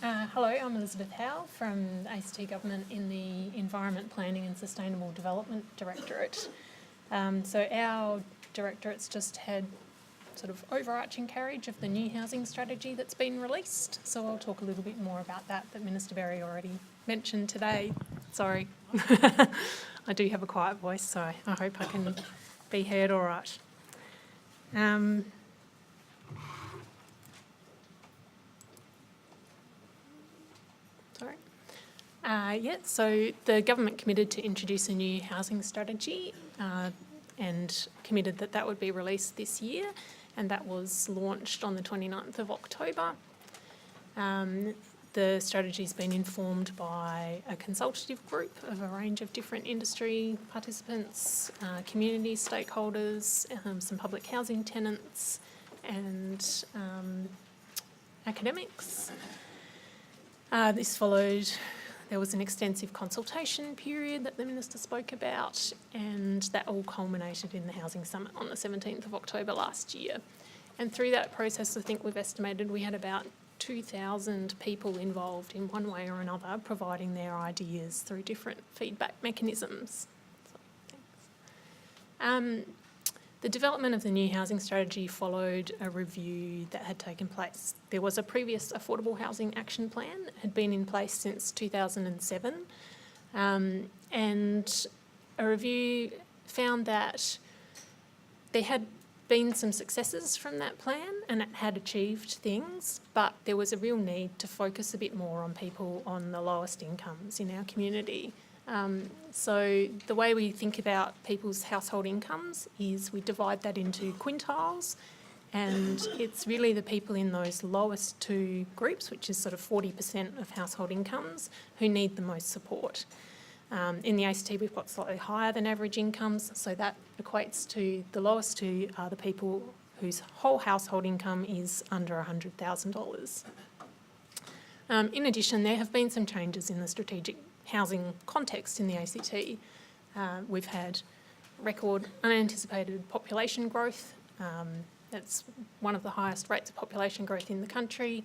Hello, I'm Elizabeth Howell from ACT Government in the Environment Planning and Sustainable Development Directorate. So our directorate's just had sort of overarching carriage of the new housing strategy that's been released. So I'll talk a little bit more about that Minister Berry already mentioned today. Sorry, I do have a quiet voice, so I hope I can be heard all right. So the government committed to introduce a new housing strategy and committed that that would be released this year, and that was launched on the 29th of October. The strategy's been informed by a consultative group of a range of different industry participants, community stakeholders, some public housing tenants and academics. This followed, there was an extensive consultation period that the Minister spoke about, and that all culminated in the Housing Summit on the 17th of October last year. And through that process, I think we've estimated we had about 2,000 people involved in one way or another, providing their ideas through different feedback mechanisms. So, thanks. The development of the new housing strategy followed a review that had taken place. There was a previous Affordable Housing Action Plan that had been in place since 2007, and a review found that there had been some successes from that plan and it had achieved things, but there was a real need to focus a bit more on people on the lowest incomes in our community. So the way we think about people's household incomes is we divide that into quintiles, and it's really the people in those lowest two groups, which is sort of 40% of household incomes, who need the most support. In the ACT we've got slightly higher than average incomes, so that equates to the lowest two are the people whose whole household income is under $100,000. In addition, there have been some changes in the strategic housing context in the ACT. We've had record unanticipated population growth. That's one of the highest rates of population growth in the country.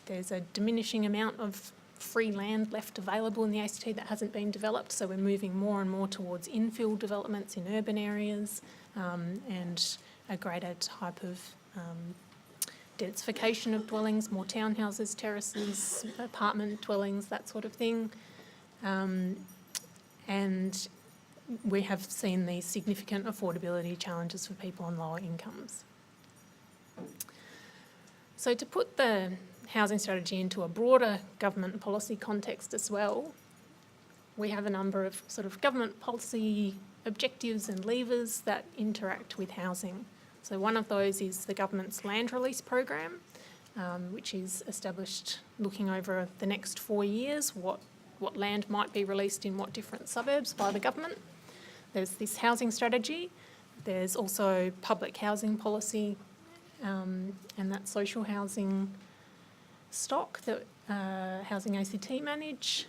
There's a diminishing amount of free land left available in the ACT that hasn't been developed, so we're moving more and more towards infill developments in urban areas and a greater type of densification of dwellings, more townhouses, terraces, apartment dwellings, that sort of thing. And we have seen these significant affordability challenges for people on lower incomes. So to put the housing strategy into a broader government policy context as well, we have a number of sort of government policy objectives and levers that interact with housing. So one of those is the government's land release program, which is established looking over the next 4 years, what land might be released in what different suburbs by the government. There's this housing strategy. There's also public housing policy and that social housing stock that Housing ACT manage.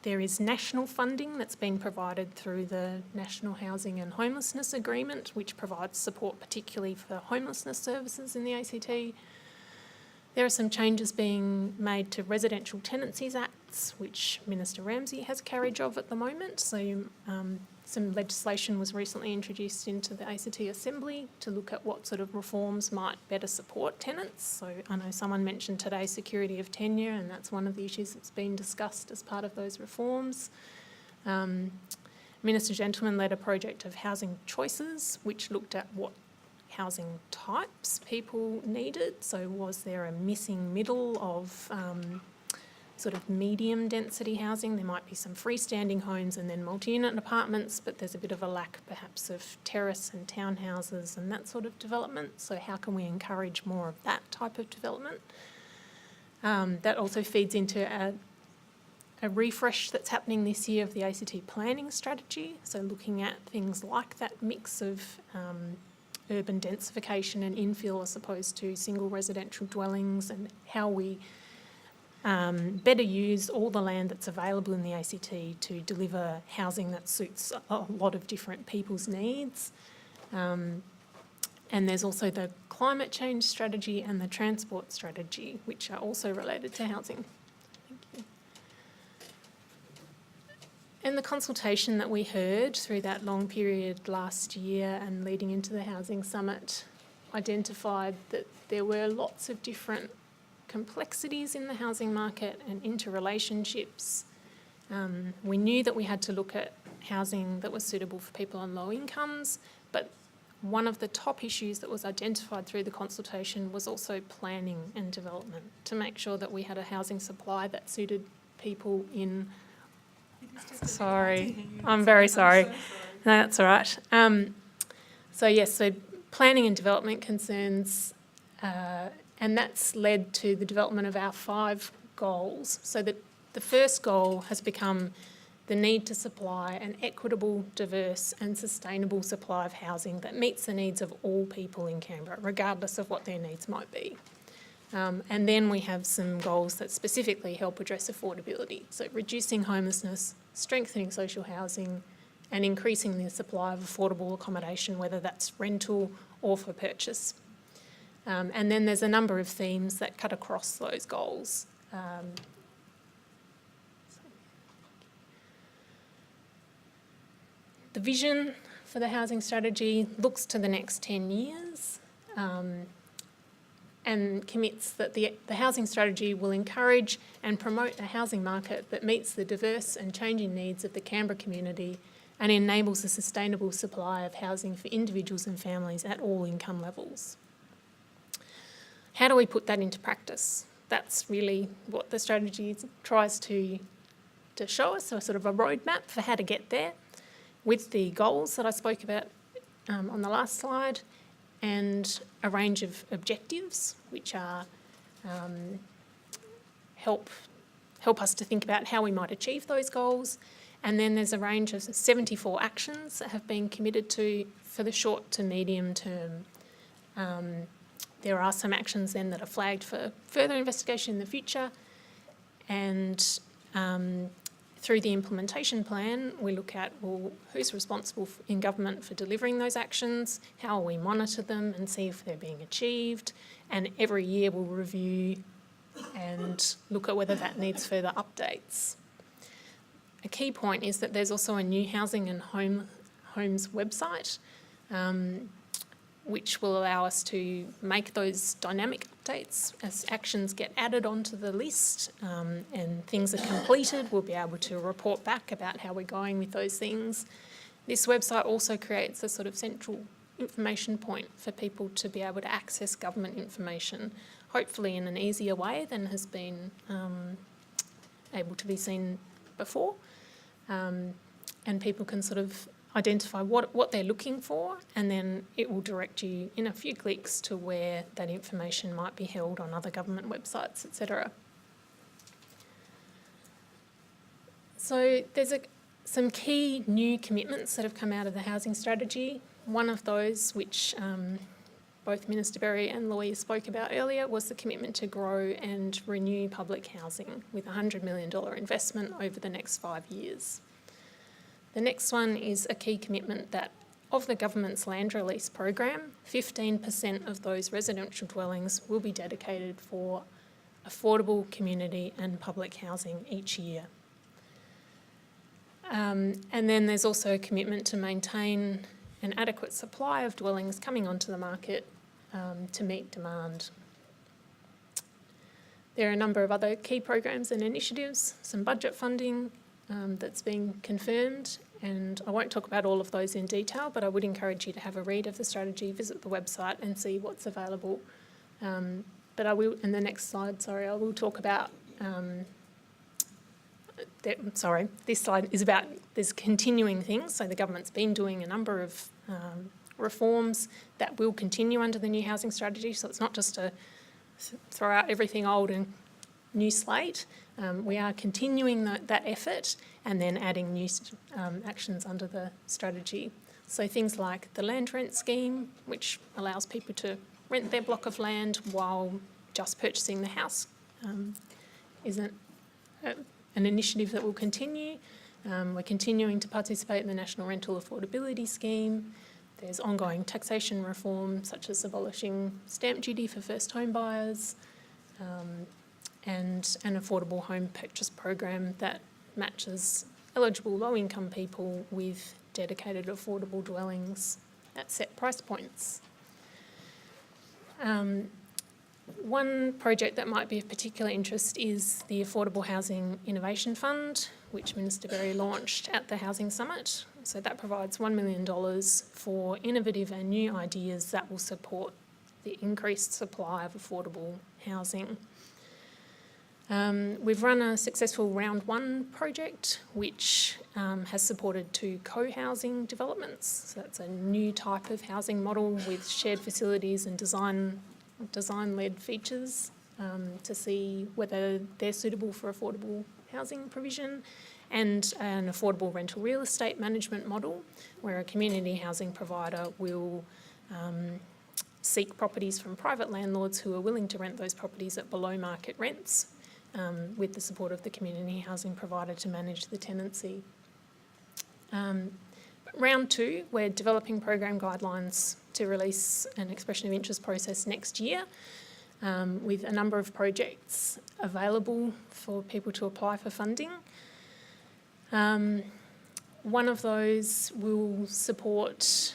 There is national funding that's been provided through the National Housing and Homelessness Agreement, which provides support particularly for homelessness services in the ACT. There are some changes being made to Residential Tenancies Acts, which Minister Ramsey has carriage of at the moment. So some legislation was recently introduced into the ACT Assembly to look at what sort of reforms might better support tenants. So I know someone mentioned today security of tenure, and that's one of the issues that's been discussed as part of those reforms. Minister Gentleman led a project of housing choices, which looked at what housing types people needed. So was there a missing middle of sort of medium density housing? There might be some freestanding homes and then multi-unit apartments, but there's a bit of a lack perhaps of terrace and townhouses and that sort of development. So how can we encourage more of that type of development? That also feeds into a refresh that's happening this year of the ACT planning strategy. So looking at things like that mix of urban densification and infill as opposed to single residential dwellings, and how we better use all the land that's available in the ACT to deliver housing that suits a lot of different people's needs. And there's also the climate change strategy and the transport strategy, which are also related to housing. Thank you. And the consultation that we heard through that long period last year and leading into the Housing Summit identified that there were lots of different complexities in the housing market and interrelationships. We knew that we had to look at housing that was suitable for people on low incomes, but one of the top issues that was identified through the consultation was also planning and development, to make sure that we had a housing supply that suited people in... Sorry, I'm very sorry. No, that's all right. So planning and development concerns, and that's led to the development of our 5 goals. So that the first goal has become the need to supply an equitable, diverse and sustainable supply of housing that meets the needs of all people in Canberra, regardless of what their needs might be. And then we have some goals that specifically help address affordability. So reducing homelessness, strengthening social housing and increasing the supply of affordable accommodation, whether that's rental or for purchase. And then there's a number of themes that cut across those goals. The vision for the housing strategy looks to the next 10 years and commits that the housing strategy will encourage and promote a housing market that meets the diverse and changing needs of the Canberra community and enables a sustainable supply of housing for individuals and families at all income levels. How do we put that into practice? That's really what the strategy tries to show us, so sort of a roadmap for how to get there, with the goals that I spoke about on the last slide, and a range of objectives which are help us to think about how we might achieve those goals. And then there's a range of 74 actions that have been committed to for the short to medium term. There are some actions then that are flagged for further investigation in the future, and through the implementation plan, we look at, well, who's responsible in government for delivering those actions, how we monitor them and see if they're being achieved, and every year we'll review and look at whether that needs further updates. A key point is that there's also a new housing and homes website, which will allow us to make those dynamic updates as actions get added onto the list and things are completed. We'll be able to report back about how we're going with those things. This website also creates a sort of central information point for people to be able to access government information, hopefully in an easier way than has been able to be seen before. And people can sort of identify what they're looking for, and then it will direct you in a few clicks to where that information might be held on other government websites, etc. So there's some key new commitments that have come out of the housing strategy. One of those, which both Minister Berry and Louise spoke about earlier, was the commitment to grow and renew public housing with a $100 million investment over the next 5 years. The next one is a key commitment that of the government's land release program, 15% of those residential dwellings will be dedicated for affordable community and public housing each year. And then there's also a commitment to maintain an adequate supply of dwellings coming onto the market to meet demand. There are a number of other key programs and initiatives, some budget funding that's been confirmed, and I won't talk about all of those in detail, but I would encourage you to have a read of the strategy, visit the website and see what's available. But I will, in the next slide, I will talk about, this slide is about, there's continuing things. So the government's been doing a number of reforms that will continue under the new housing strategy. So it's not just to throw out everything old and new slate. We are continuing that effort and then adding new actions under the strategy. So things like the land rent scheme, which allows people to rent their block of land while just purchasing the house, is an initiative that will continue. We're continuing to participate in the National Rental Affordability Scheme. There's ongoing taxation reform, such as abolishing stamp duty for first home buyers, and an affordable home purchase program that matches eligible low-income people with dedicated affordable dwellings at set price points. One project that might be of particular interest is the Affordable Housing Innovation Fund, which Minister Berry launched at the Housing Summit. So that provides $1 million for innovative and new ideas that will support the increased supply of affordable housing. We've run a successful round one project which has supported 2 co-housing developments. So that's a new type of housing model with shared facilities and design-led features to see whether they're suitable for affordable housing provision, and an affordable rental real estate management model where a community housing provider will seek properties from private landlords who are willing to rent those properties at below market rents, with the support of the community housing provider to manage the tenancy. Round 2, we're developing program guidelines to release an expression of interest process next year, with a number of projects available for people to apply for funding. One of those will support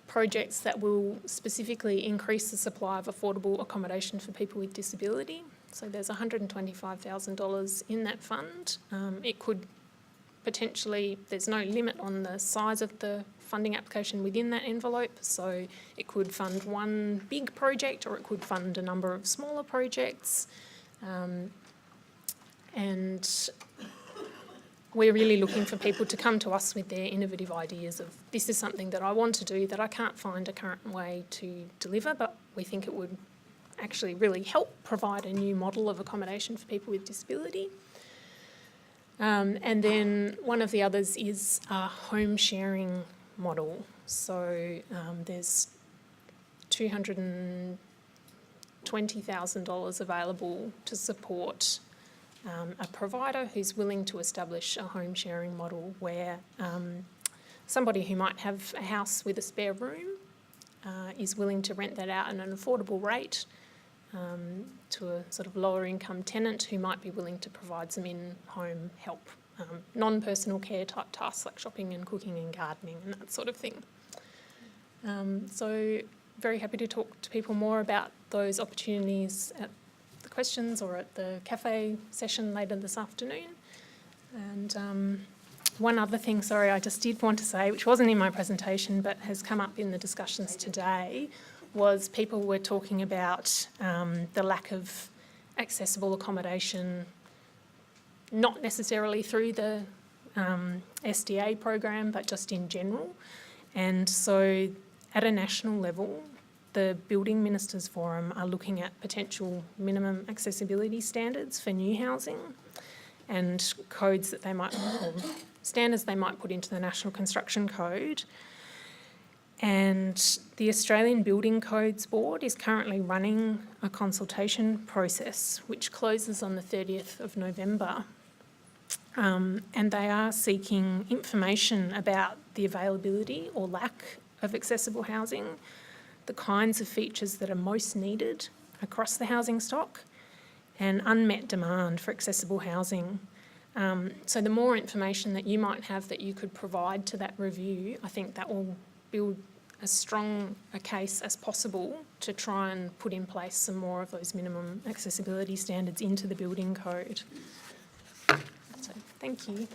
projects that will specifically increase the supply of affordable accommodation for people with disability. So there's $125,000 in that fund. It could potentially, there's no limit on the size of the funding application within that envelope, so it could fund one big project or it could fund a number of smaller projects. And we're really looking for people to come to us with their innovative ideas of, this is something that I want to do that I can't find a current way to deliver, but we think it would actually really help provide a new model of accommodation for people with disability. And then one of the others is a home sharing model. So there's $220,000 available to support a provider who's willing to establish a home sharing model where somebody who might have a house with a spare room is willing to rent that out at an affordable rate to a sort of lower income tenant who might be willing to provide some in-home help, non-personal care type tasks like shopping and cooking and gardening and that sort of thing. So very happy to talk to people more about those opportunities at the questions or at the cafe session later this afternoon. And one other thing, sorry, I just did want to say, which wasn't in my presentation but has come up in the discussions today, was people were talking about the lack of accessible accommodation, not necessarily through the SDA program, but just in general. And so at a national level, the Building Ministers Forum are looking at potential minimum accessibility standards for new housing and codes that they might, or standards they might put into the National Construction Code. And the Australian Building Codes Board is currently running a consultation process which closes on the 30th of November. And they are seeking information about the availability or lack of accessible housing, the kinds of features that are most needed across the housing stock, and unmet demand for accessible housing. So the more information that you might have that you could provide to that review, I think that will build as strong a case as possible to try and put in place some more of those minimum accessibility standards into the building code. So, thank you.